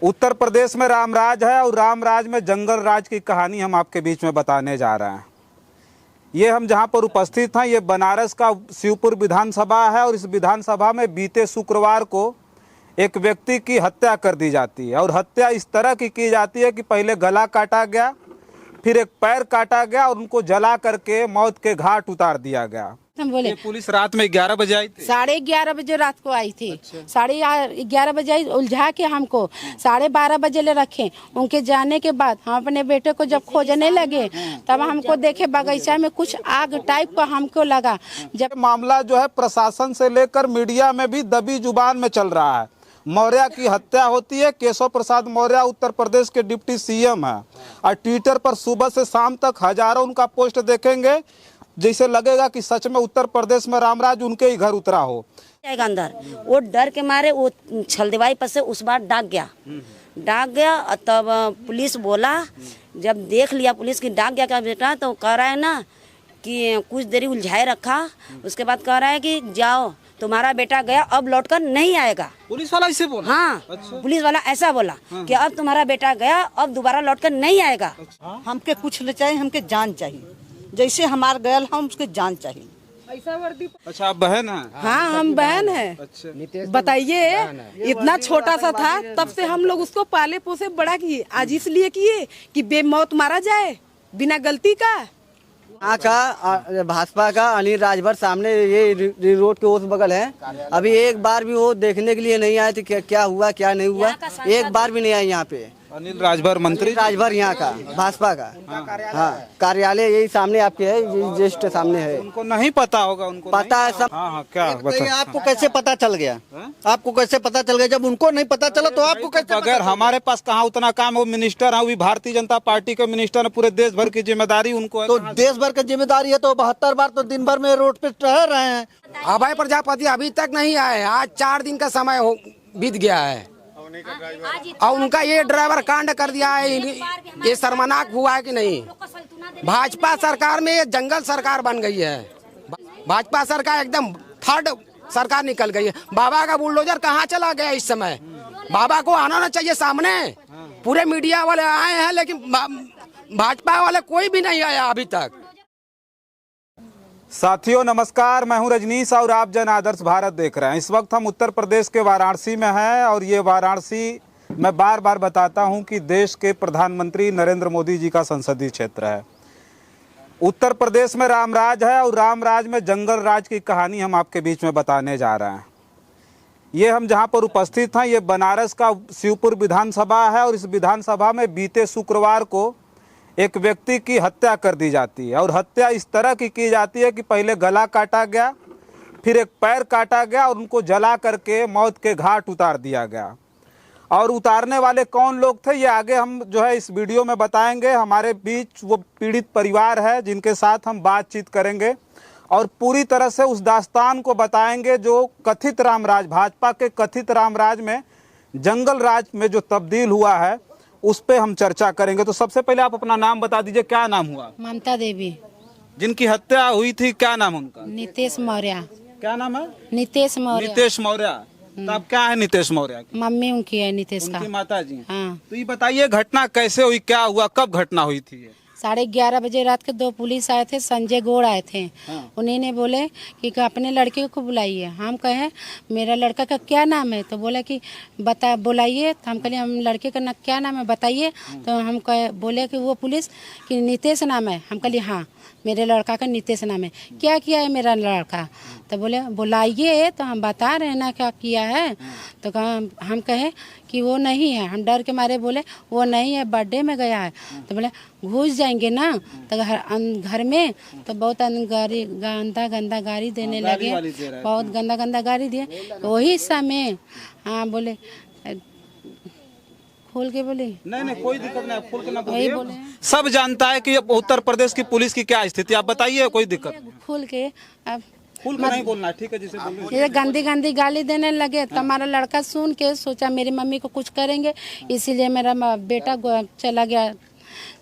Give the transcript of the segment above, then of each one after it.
उत्तर प्रदेश में रामराज है और रामराज में जंगल राज की कहानी हम आपके बीच में बताने जा रहे हैं। ये हम जहां पर उपस्थित हैं, ये बनारस का शिवपुर विधानसभा है और इस विधानसभा में बीते शुक्रवार को एक व्यक्ति की हत्या कर दी जाती है। और हत्या इस तरह की जाती है कि पहले गला काटा गया, फिर एक पैर काटा गया और उनको जला करके मौत के घाट उतार दिया गया। हम बोले पुलिस रात में 11 बजे आई थी, 11:30 बजे रात को आई थी। 11:30 बजे आई, उलझा के हमको 12:30 बजे ले रखे। उनके जाने के बाद हम अपने बेटे को जब खोजने लगे तब हमको देखे बगीचा में कुछ आग टाइप का हमको लगा। जब मामला जो है प्रशासन से लेकर मीडिया में भी दबी जुबान में चल रहा है। मौर्य की हत्या होती है। केशव प्रसाद मौर्य उत्तर प्रदेश के डिप्टी सीएम है और ट्विटर पर सुबह से शाम तक हजारों उनका पोस्ट देखेंगे, जैसे लगेगा कि सच में उत्तर प्रदेश में रामराज उनके ही घर उतरा हो। अंदर वो डर के मारे वो छलदवाई पर से उस बार डाक गया। तब पुलिस बोला, जब देख लिया पुलिस की डाक गया क्या बेटा, तो कह रहा है ना कि कुछ देरी उलझाए रखा। उसके बाद कह रहा है कि जाओ तुम्हारा बेटा गया, अब लौटकर नहीं आएगा। पुलिस वाला ऐसे बोला? हाँ, अच्छा। पुलिस वाला ऐसा बोला कि अब तुम्हारा बेटा गया, अब दोबारा लौटकर नहीं आएगा। अच्छा। हमके कुछ नहीं चाहिए, हमके जान चाहिए। जैसे हमार गयल हम उसके जान चाहिए। ऐसा वर्दी। अच्छा, आप बहन है? हाँ, हम बहन है। अच्छा, बताइए, इतना छोटा सा था तब से हम लोग उसको पाले पोसे बड़ा किए। आज इसलिए किए कि बेमौत मारा जाए बिना गलती का। यहाँ का भाजपा का अनिल राजभर सामने ये रोड के उस बगल है। अभी एक बार भी वो देखने के लिए नहीं आए थे क्या हुआ क्या नहीं हुआ, एक बार भी नहीं आए यहाँ पे। अनिल राजभर मंत्री राजभर यहाँ का भाजपा का। हाँ, कार्यालय यही सामने आपके है, जस्ट सामने है। उनको नहीं पता होगा? उनको पता है सब। हाँ, क्या बता? आपको कैसे पता चल गया? आपको कैसे पता चल गया? जब उनको नहीं पता चला तो आपको कैसे? अगर हमारे पास कहाँ उतना काम, वो मिनिस्टर है, वो भारतीय जनता पार्टी के मिनिस्टर है, पूरे देश भर की जिम्मेदारी उनको है। तो देश भर की जिम्मेदारी है, तो 72 बार तो दिन भर में रोड पे टहल रहे हैं। अभय प्रजापति अभी तक नहीं आए। आज 4 दिन का समय बीत गया है और उनका ये ड्राइवर कांड कर दिया है। ये शर्मनाक हुआ है कि नहीं? भाजपा सरकार में ये जंगल सरकार बन गई है। भाजपा सरकार एकदम थर्ड सरकार निकल गई है। बाबा का बुलडोजर कहाँ चला गया इस समय? बाबा को आना ना चाहिए सामने। पूरे मीडिया वाले आए हैं लेकिन भाजपा वाले कोई भी नहीं आया अभी तक। साथियों नमस्कार, मैं हूं रजनीश और आप जन आदर्श भारत देख रहे हैं। इस वक्त हम उत्तर प्रदेश के वाराणसी में हैं और ये वाराणसी मैं बार बार बताता हूं कि देश के प्रधानमंत्री नरेंद्र मोदी जी का संसदीय क्षेत्र है। उत्तर प्रदेश में रामराज है और रामराज में जंगल राज की कहानी हम आपके बीच में बताने जा रहे हैं। ये हम जहां पर उपस्थित हैं, ये बनारस का शिवपुर विधानसभा है और इस विधानसभा में बीते शुक्रवार को एक व्यक्ति की हत्या कर दी जाती है। और हत्या इस तरह की जाती है कि पहले गला काटा गया, फिर एक पैर काटा गया और उनको जला करके मौत के घाट उतार दिया गया। और उतारने वाले कौन लोग थे, ये आगे हम जो है इस वीडियो में बताएंगे। हमारे बीच वो पीड़ित परिवार है जिनके साथ हम बातचीत करेंगे और पूरी तरह से उस दास्तान को बताएंगे जो कथित रामराज, भाजपा के कथित रामराज में जंगल राज में जो तब्दील हुआ है, उस पे हम चर्चा करेंगे। तो सबसे पहले आप अपना नाम बता दीजिए, क्या नाम हुआ? ममता देवी। जिनकी हत्या हुई थी क्या नाम उनका? नीतीश मौर्य। क्या नाम है? नीतीश मौर्य। नीतीश मौर्य। तो अब क्या है नीतीश मौर्य? मम्मी उनकी है नीतीश का। उनकी माता जी। हाँ। तो ये बताइए घटना कैसे हुई, क्या हुआ, कब घटना हुई थी? 11:30 बजे रात के 2 पुलिस आए थे, संजय गौड़ आए थे। उन्हीं ने बोले कि अपने लड़के को बुलाइए। हम कहे मेरा लड़का का क्या नाम है? तो बोला कि बता बुलाइए। तो हम कहे हम लड़के का ना क्या नाम है बताइए। तो हम कहे बोले कि वो पुलिस कि नीतीश नाम है। हम कहे हाँ मेरे लड़का का नीतीश नाम है। क्या किया है मेरा लड़का? तो बोले बुलाइए। तो हम बता रहे हैं ना क्या किया है। तो हम कहे कि वो नहीं है। हम डर के मारे बोले वो नहीं है, बर्थडे में गया है। तो बोले घुस जाएंगे ना तो घर में। तो बहुत गंदा गाड़ी देने लगे, बहुत गंदा गाड़ी दिए। वही समय हाँ बोले खोल के बोले नहीं कोई दिक्कत नहीं, खोल के ना बोलिए। सब जानता है कि उत्तर प्रदेश की पुलिस की क्या स्थिति, आप बताइए। कोई दिक्कत खोल के अब खुल के नहीं बोलना, ठीक है? जिसे ये गंदी गाली देने लगे। तो हमारा लड़का सुन के सोचा मेरी मम्मी को कुछ करेंगे, इसीलिए मेरा बेटा चला गया।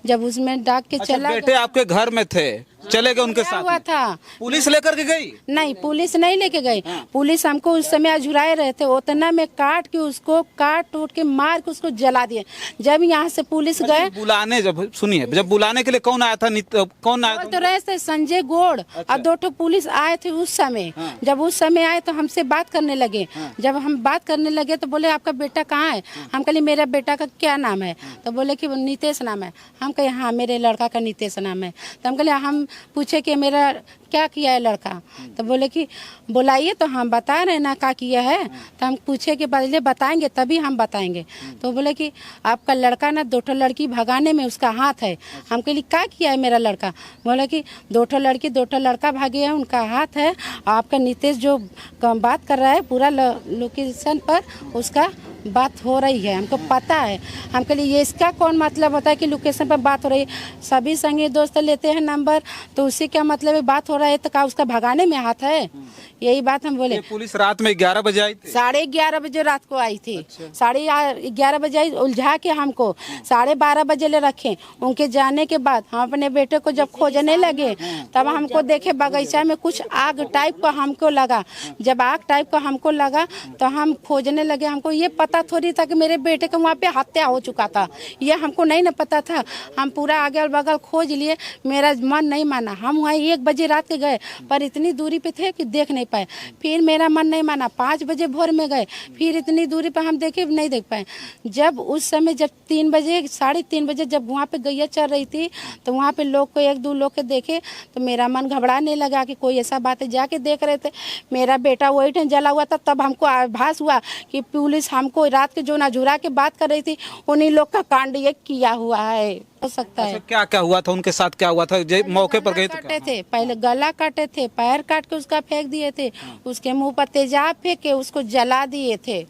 जब उसमें डाक के चला बेटे आपके घर में थे चले गए उनके क्या साथ हुआ में? था? पुलिस लेकर के गई? नहीं, पुलिस नहीं लेके गई। पुलिस हमको उस समय अझुराए रहे थे, उतना में काट के उसको काट उठ के मार के उसको जला दिए। जब यहाँ से पुलिस गए बुलाने, जब सुनिए, जब बुलाने के लिए कौन आया था? कौन आया तो रहे थे संजय गौड़ और 2 ठो पुलिस आए थे उस समय। जब उस समय आए तो हमसे बात करने लगे। जब हम बात करने लगे तो बोले आपका बेटा कहाँ है? हम कहे मेरा बेटा का क्या नाम है? तो बोले कि नितेश नाम है। हम कहे हाँ मेरे लड़का का नितेश नाम है। तो हम कहे हम पूछे कि मेरा क्या किया है लड़का? तो बोले कि बुलाइए तो हम बता रहे ना क्या किया है। तो हम पूछे कि पहले बताएंगे तभी हम बताएंगे। तो बोले कि आपका लड़का ना 2 ठो लड़की भगाने में उसका हाथ है। हम कहे क्या किया है मेरा लड़का? बोले कि 2 ठो लड़की 2 ठो लड़का भागे हैं उनका हाथ है। आपका नितेश जो बात कर रहा है पूरा लोकेशन पर उसका बात हो रही है, हमको पता है। हम कह ये इसका कौन मतलब होता है कि लोकेशन पर बात हो रही है? सभी संगी दोस्त लेते हैं नंबर तो उसी क्या मतलब है बात हो रहा है तो क्या उसका भगाने में हाथ है? यही बात हम बोले। पुलिस रात में 11 बजे आई थी? 11:30 बजे रात को आई थी। 11:30 बजे आई, उलझा के हमको 12:30 बजे ले रखे। उनके जाने के बाद हम अपने बेटे को जब खोजने लगे तब हमको देखे बगीचा में कुछ आग टाइप का हमको लगा। जब आग टाइप का हमको लगा तो हम खोजने लगे। हमको ये पता थोड़ी था कि मेरे बेटे का वहाँ पे हत्या हो चुका था, ये हमको नहीं ना पता था। हम पूरा अगल बगल खोज लिए, मेरा मन नहीं माना। हम वहाँ 1 बजे रात के गए पर इतनी दूरी पे थे कि देख नहीं पाए। फिर मेरा मन नहीं माना, 5 बजे भोर में गए, फिर इतनी दूरी पे हम देखे नहीं देख पाए। जब उस समय जब 3 बजे 3:30 बजे जब वहाँ पे गैया चल रही थी तो वहाँ पे लोग को 1-2 लोग के देखे तो मेरा मन घबराने लगा कि कोई ऐसा बात है। जाके देख रहे थे मेरा बेटा वही टाइम जला हुआ था। तब हमको आभास हुआ कि पुलिस हमको रात के जो नजुरा के बात कर रही थी उन्हीं लोग का कांड ये किया हुआ है। हो सकता है। क्या क्या हुआ था उनके साथ? क्या हुआ था? मौके पर गए तो काटे थे, पहले गला काटे थे, पैर काट के उसका फेंक दिए थे, उसके मुंह पर तेजाब फेंक के उसको जला दिए थे।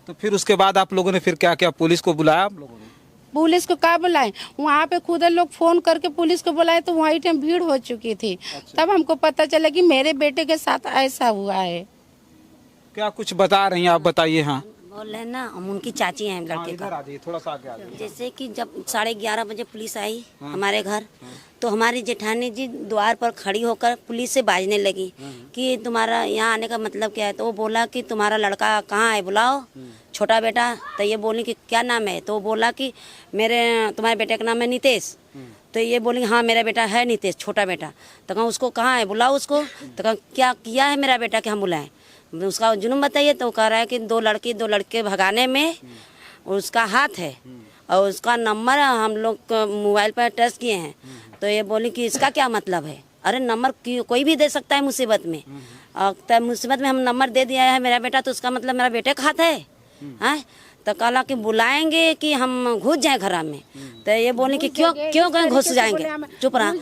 तो फिर उसके बाद आप लोगों ने फिर क्या किया? पुलिस को बुलाया आप लोगों ने? पुलिस को क्या बुलाए? वहाँ पे खुद लोग फोन करके पुलिस को बुलाए तो वही टाइम भीड़ हो चुकी थी। तब हमको पता चला कि मेरे बेटे के साथ ऐसा हुआ है। क्या कुछ बता रही हैं आप? बताइए। हाँ बोल रहे ना, हम उनकी चाची हैं लड़के इधर का। आ जाइए, थोड़ा सा आगे आ जाइए। जैसे कि जब 11:30 बजे पुलिस आई हमारे घर तो हमारी जेठानी जी द्वार पर खड़ी होकर पुलिस से बाजने लगी कि तुम्हारा यहाँ आने का मतलब क्या है? तो वो बोला कि तुम्हारा लड़का कहाँ है, बुलाओ छोटा बेटा। तो ये बोली कि क्या नाम है? तो वो बोला कि तुम्हारे बेटे का नाम है नितेश। तो ये बोली हाँ मेरा बेटा है नितेश, छोटा बेटा। तो कहा उसको कहाँ है, बुलाओ उसको। तो कहा क्या किया है मेरा बेटा कि हम बुलाएं? उसका जुर्म बताइए। तो कह रहा है कि 2 लड़के भगाने में उसका हाथ है और उसका नंबर हम लोग मोबाइल पर टेस्ट किए हैं। तो ये बोली कि इसका क्या मतलब है? अरे नंबर कोई भी दे सकता है मुसीबत में, और मुसीबत में हम नंबर दे दिया है मेरा बेटा, तो उसका मतलब मेरा बेटे का हाथ है? हैं? तो कहा कि बुलाएंगे कि हम घुस जाए घर में। तो ये बोले कि क्यों गए घुस जाएंगे? चुप रहा,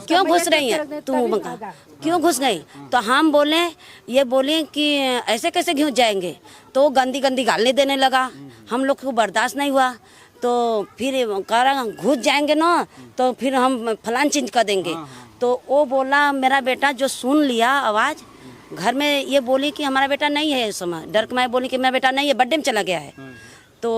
क्यों घुस रही है तू? क्यों घुस गई? तो हम बोले, ये बोले कि ऐसे कैसे घुस जाएंगे? तो गंदी गंदी गाली देने लगा। हम लोग को बर्दाश्त नहीं हुआ तो फिर कह रहा घुस जाएंगे ना तो फिर हम फलान चीज कर देंगे। तो वो बोला मेरा बेटा जो सुन लिया आवाज़ घर में, ये बोली कि हमारा बेटा नहीं है। इस समय डर के मैं बोली कि मेरा बेटा नहीं है, बर्थडे में चला गया है। तो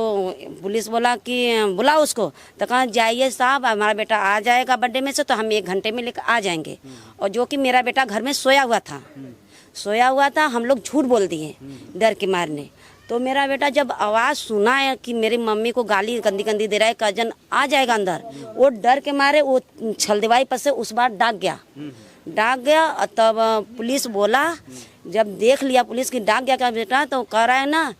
पुलिस बोला कि बुलाओ उसको। तो कहा जाइए साहब, हमारा बेटा आ जाएगा बर्थडे में से तो हम 1 घंटे में लेकर आ जाएंगे। और जो कि मेरा बेटा घर में सोया हुआ था, हम लोग झूठ बोल दिए डर के मारने। तो मेरा बेटा जब आवाज़ सुना है कि मेरी मम्मी को गाली गंदी गंदी दे रहा है, कजन आ जाएगा अंदर, वो डर के मारे वो छल दीवाई पर से उस बार डाक गया। तब पुलिस बोला, जब देख लिया पुलिस की डाक गया का बेटा, तो कह रहा है ना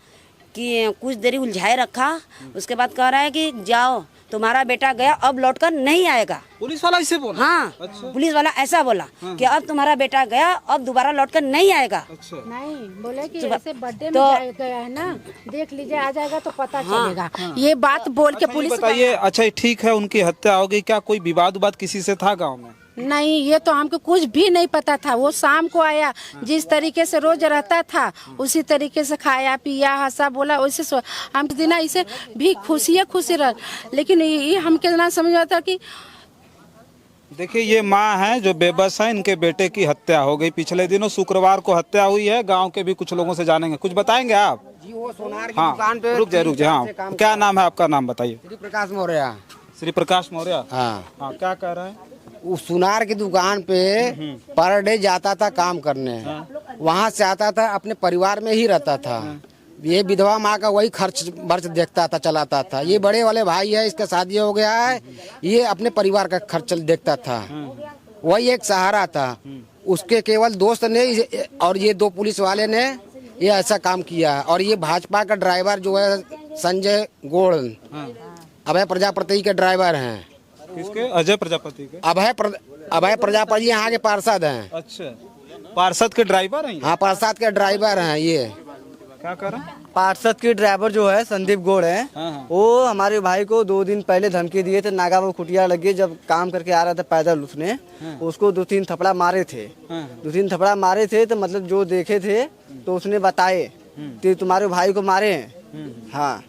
कि कुछ देरी उलझाए रखा। उसके बाद कह रहा है कि जाओ तुम्हारा बेटा गया, अब लौटकर नहीं आएगा। पुलिस वाला इसे बोला? हाँ अच्छा। पुलिस वाला ऐसा बोला कि अब तुम्हारा बेटा गया, अब दोबारा लौटकर नहीं आएगा। अच्छा। नहीं बोले कि ऐसे बर्थडे में गया है ना, देख लीजिए आ जाएगा तो पता चलेगा। ये बात बोल के पुलिस बताइए। अच्छा ठीक है, उनकी हत्या हो गई, क्या कोई विवाद किसी से था गाँव में? नहीं, ये तो हमको कुछ भी नहीं पता था। वो शाम को आया, जिस तरीके से रोज रहता था उसी तरीके से खाया पिया हंसा बोला वैसे हम दिन इसे भी खुशी रह। लेकिन ये हम कितना समझ आता कि देखिए ये माँ है जो बेबस है, इनके बेटे की हत्या हो गई पिछले दिनों, शुक्रवार को हत्या हुई है। गांव के भी कुछ लोगों से जानेंगे, कुछ बताएंगे आप? जी वो सोनार की हाँ दुकान पे रुक जाए। हाँ क्या नाम है आपका? नाम बताइए। श्री प्रकाश मौर्य। श्री प्रकाश मौर्य। हाँ हाँ क्या कह रहे हैं? उस सुनार की दुकान पे पर डे जाता था काम करने, वहाँ से आता था, अपने परिवार में ही रहता था। ये विधवा माँ का वही खर्च वर्च देखता था, चलाता था। ये बड़े वाले भाई है, इसका शादी हो गया है, ये अपने परिवार का खर्च देखता था, वही एक सहारा था। उसके केवल दोस्त ने और ये 2 पुलिस वाले ने ये ऐसा काम किया है। और ये भाजपा का ड्राइवर जो है संजय गौड़, अभय प्रजापति के ड्राइवर हैं। किसके? अजय प्रजापति के? अभय प्रजापति यहाँ के पार्षद हैं। अच्छा, पार्षद के ड्राइवर हैं? हाँ, पार्षद के ड्राइवर हैं। ये क्या करें? पार्षद के ड्राइवर जो है संदीप गौड़ है, वो हमारे भाई को 2 दिन पहले धमकी दिए थे। नागा में खुटिया लगी, जब काम करके आ रहा था पैदल, उसने उसको 2-3 थपड़ा मारे थे। 2-3 थपड़ा मारे थे तो मतलब जो देखे थे तो उसने बताए कि तुम्हारे भाई को मारे हैं। हाँ,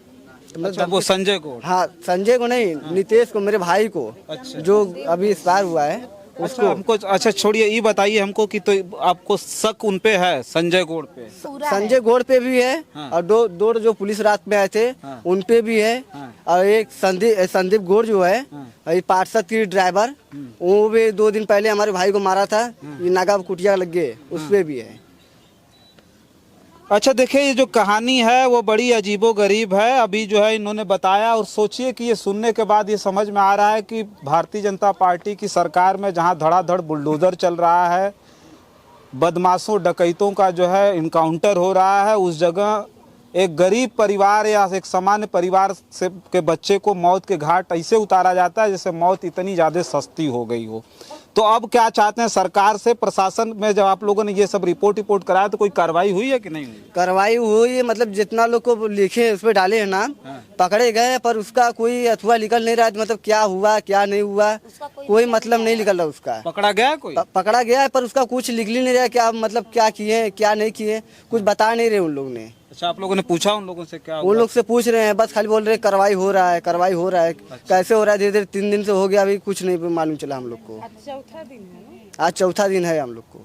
अच्छा, वो संजय को? हाँ, संजय को नहीं, नितेश को, मेरे भाई को। अच्छा। जो अभी एक्सपायर हुआ है उसको हमको। अच्छा छोड़िए, ये बताइए हमको कि तो आपको शक उन पे है, संजय गौड़ पे? संजय गौड़ पे भी है। हाँ। और दो जो पुलिस रात में आए थे, हाँ। उन पे भी है। हाँ। और एक संदीप गौड़ जो है, ये पार्षद की ड्राइवर, वो भी 2 दिन पहले हमारे भाई को मारा था। ये नागा कुटिया लग गए, उस पे भी है। अच्छा देखिए, ये जो कहानी है वो बड़ी अजीबोगरीब है। अभी जो है इन्होंने बताया, और सोचिए कि ये सुनने के बाद ये समझ में आ रहा है कि भारतीय जनता पार्टी की सरकार में जहां धड़ाधड़ बुलडोजर चल रहा है, बदमाशों डकैतों का जो है इनकाउंटर हो रहा है, उस जगह एक गरीब परिवार या एक सामान्य परिवार से के बच्चे को मौत के घाट ऐसे उतारा जाता है जैसे मौत इतनी ज़्यादा सस्ती हो गई हो। तो अब क्या चाहते हैं सरकार से? प्रशासन में जब आप लोगों ने ये सब रिपोर्ट कराया तो कोई कार्रवाई हुई है कि नहीं हुई? कार्रवाई हुई है, मतलब जितना लोग को लिखे उस पर डाले हैं नाम, पकड़े गए, पर उसका कोई अथवा निकल नहीं रहा है। मतलब क्या हुआ क्या नहीं हुआ, कोई मतलब नहीं निकल रहा उसका। पकड़ा गया है कोई? पकड़ा गया है, पर उसका कुछ निकल ही नहीं रहा है। क्या मतलब क्या किए क्या नहीं किए, कुछ बता नहीं रहे उन लोग ने। अच्छा, आप लोगों ने पूछा उन लोगों से? क्या उन लोग से पूछ रहे हैं, बस खाली बोल रहे हैं कार्रवाई हो रहा है, कार्रवाई हो रहा है। कैसे हो रहा है? धीरे धीरे 3 दिन से हो गया, अभी कुछ नहीं मालूम चला हम लोग को। आज चौथा दिन है हम लोग को।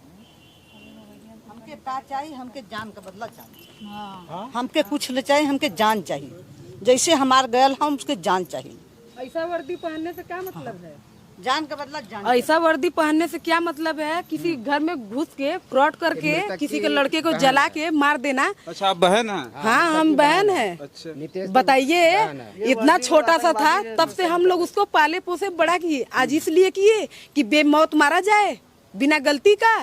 हमके का चाहिए, हमके जान का बदला चाहिए। हमके कुछ न चाहिए, हमके जान चाहिए। जैसे हमार गयल हम उसके जान चाहिए। ऐसा वर्दी पहनने से क्या मतलब है? जान का बदला जान। ऐसा वर्दी पहनने से क्या मतलब है? किसी घर में घुस के फ्रॉड करके किसी के लड़के को जला के मार देना। अच्छा, आप बहन हैं? हाँ, हम बहन है। अच्छा, बताइए, इतना छोटा सा था तब से हम लोग उसको पाले पोसे बड़ा किए। आज इसलिए किए कि बेमौत मारा जाए बिना गलती का।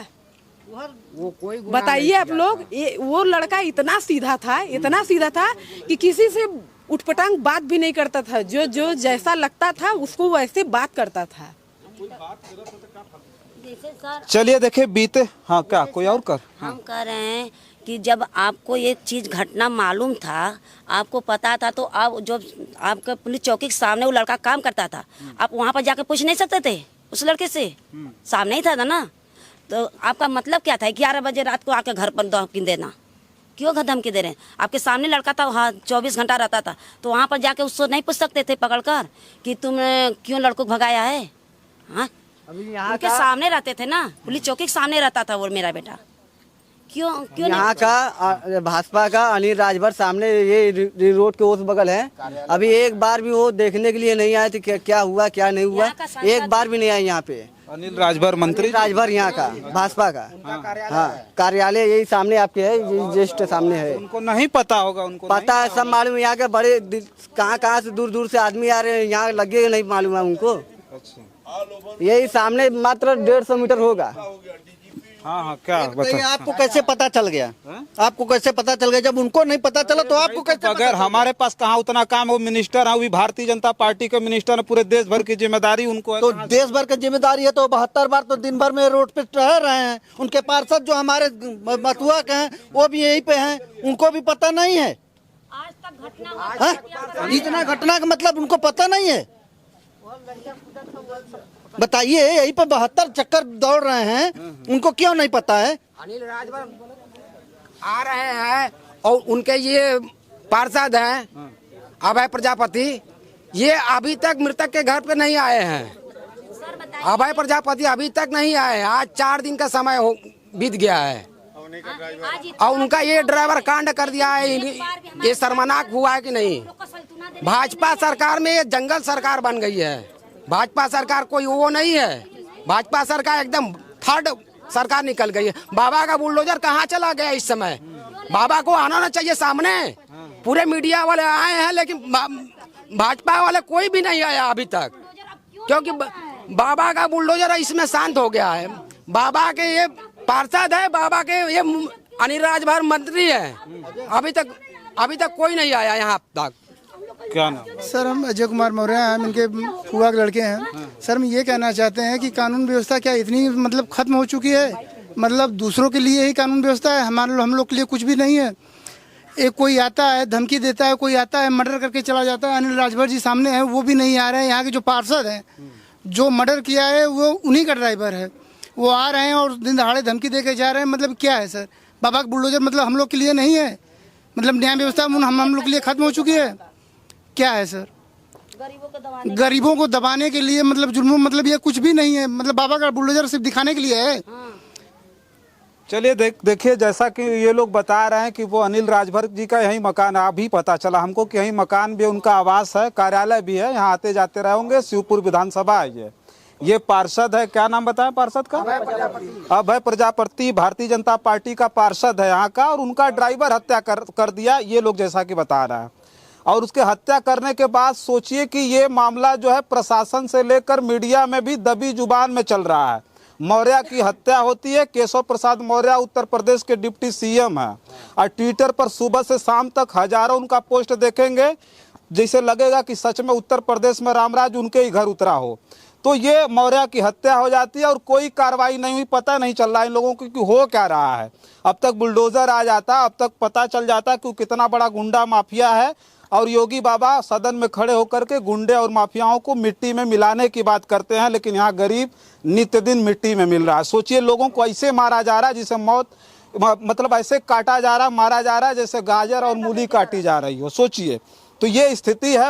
बताइए आप लोग, वो लड़का इतना सीधा था कि किसी से उठपटांग बात भी नहीं करता था। जो जैसा लगता था उसको वैसे बात करता था। चलिए देखिए बीते। हाँ, क्या कोई और कर? हम कह रहे हैं कि जब आपको ये चीज़ घटना मालूम था, आपको पता था, तो आप जो आपका पुलिस चौकी के सामने वो लड़का काम करता था, आप वहाँ पर जाकर पूछ नहीं सकते थे उस लड़के से? सामने ही था ना। तो आपका मतलब क्या था 11 बजे रात को आके घर पर धमकी देना? क्यों धमकी दे रहे हैं? आपके सामने लड़का था, हाँ 24 घंटा रहता था, तो वहाँ पर जाके उसको नहीं पूछ सकते थे पकड़कर कि तुमने क्यों लड़कों को भगाया है? हाँ, उनके सामने रहते थे ना, पुलिस चौकी के सामने रहता था वो मेरा बेटा। क्यों यहाँ का भाजपा का अनिल राजभर सामने, ये रोड के उस बगल है। अभी एक बार भी वो देखने के लिए नहीं आए थे क्या हुआ क्या नहीं हुआ, एक बार भी नहीं आए यहाँ पे। अनिल राजभर मंत्री? राजभर यहाँ का भाजपा का। हाँ, कार्यालय यही सामने आपके है, जस्ट सामने है। उनको नहीं पता होगा? उनको पता है, सब मालूम है। यहाँ के बड़े कहाँ से दूर से आदमी आ रहे हैं, यहाँ लगे नहीं मालूम है उनको। अच्छा, यही सामने मात्र 150 मीटर होगा। हाँ, क्या बताइए, आपको कैसे पता चल गया? आपको कैसे पता चल गया? जब उनको नहीं पता चला तो आपको कैसे? अगर हमारे पास कहाँ उतना काम है? वो मिनिस्टर है, वो भी भारतीय जनता पार्टी के मिनिस्टर है, पूरे देश भर की जिम्मेदारी उनको है। तो देश भर की जिम्मेदारी है, तो 72 बार तो दिन भर में रोड पे टहल रहे हैं। उनके पार्षद जो हमारे मथुआ के हैं वो भी यहीं पे हैं, उनको भी पता नहीं है। आज तक घटना इतना घटना का मतलब उनको पता नहीं है? बताइए, यहीं पे 72 चक्कर दौड़ रहे हैं, उनको क्यों नहीं पता है? अनिल राजभर आ रहे हैं और उनके ये पार्षद हैं अभय प्रजापति, ये अभी तक मृतक के घर पे नहीं आए हैं। अभय प्रजापति अभी तक नहीं आए हैं। आज 4 दिन का समय बीत गया है और उनका ये ड्राइवर कांड कर दिया है। ये शर्मनाक हुआ है कि नहीं? भाजपा सरकार में ये जंगल सरकार बन गई है। भाजपा सरकार कोई वो नहीं है भाजपा सरकार एकदम थर्ड सरकार निकल गई है। बाबा का बुलडोजर कहाँ चला गया इस समय? बाबा को आना ना चाहिए सामने। पूरे मीडिया वाले आए हैं लेकिन भाजपा वाले कोई भी नहीं आया अभी तक, क्योंकि बाबा का बुलडोजर इसमें शांत हो गया है। बाबा के ये पार्षद है, बाबा के ये अनिल राजभर मंत्री है, अभी तक कोई नहीं आया यहाँ तक। क्या नाम? सर हम अजय कुमार मौर्य हैं, हम इनके फुआ के लड़के हैं। सर हम ये कहना चाहते हैं कि कानून व्यवस्था क्या इतनी मतलब खत्म हो चुकी है? मतलब दूसरों के लिए ही कानून व्यवस्था है, हम लोग के लिए कुछ भी नहीं है। एक कोई आता है धमकी देता है, कोई आता है मर्डर करके चला जाता है। अनिल राजभर जी सामने हैं, वो भी नहीं आ रहे हैं। यहाँ के जो पार्षद हैं, जो मर्डर किया है वो उन्हीं का ड्राइवर है, वो आ रहे हैं और दिन दहाड़े धमकी दे के जा रहे हैं। मतलब क्या है सर? बाबा का बुलडोजर मतलब हम लोग के लिए नहीं है, मतलब न्याय व्यवस्था हम लोग के लिए खत्म हो चुकी है। क्या है सर? गरीबों को दबाने के लिए, मतलब जुल्मों, मतलब ये कुछ भी नहीं है। मतलब बाबा का बुलडोजर सिर्फ दिखाने के लिए है। चलिए देखिए, जैसा कि ये लोग बता रहे हैं कि वो अनिल राजभर जी का यही मकान है। अभी पता चला हमको कि यही मकान भी उनका आवास है, कार्यालय भी है, यहाँ आते जाते रहे होंगे। शिवपुर विधानसभा है ये पार्षद है। क्या नाम बताएं पार्षद का? अभय प्रजापति, भारतीय जनता पार्टी का पार्षद है यहाँ का, और उनका ड्राइवर हत्या कर दिया ये लोग, जैसा कि बता रहे हैं। और उसके हत्या करने के बाद सोचिए कि ये मामला जो है प्रशासन से लेकर मीडिया में भी दबी जुबान में चल रहा है। मौर्य की हत्या होती है। केशव प्रसाद मौर्य उत्तर प्रदेश के डिप्टी सीएम है, और ट्विटर पर सुबह से शाम तक हजारों उनका पोस्ट देखेंगे, जैसे लगेगा कि सच में उत्तर प्रदेश में रामराज उनके ही घर उतरा हो। तो ये मौर्य की हत्या हो जाती है और कोई कार्रवाई नहीं हुई, पता नहीं चल रहा इन लोगों को कि हो क्या रहा है। अब तक बुलडोजर आ जाता, अब तक पता चल जाता कि कितना बड़ा गुंडा माफिया है। और योगी बाबा सदन में खड़े होकर के गुंडे और माफियाओं को मिट्टी में मिलाने की बात करते हैं, लेकिन यहाँ गरीब नित्य दिन मिट्टी में मिल रहा है। सोचिए, लोगों को ऐसे मारा जा रहा है जिसे मौत, मतलब ऐसे काटा जा रहा, मारा जा रहा है जैसे गाजर और मूली काटी जा रही हो। सोचिए, तो ये स्थिति है।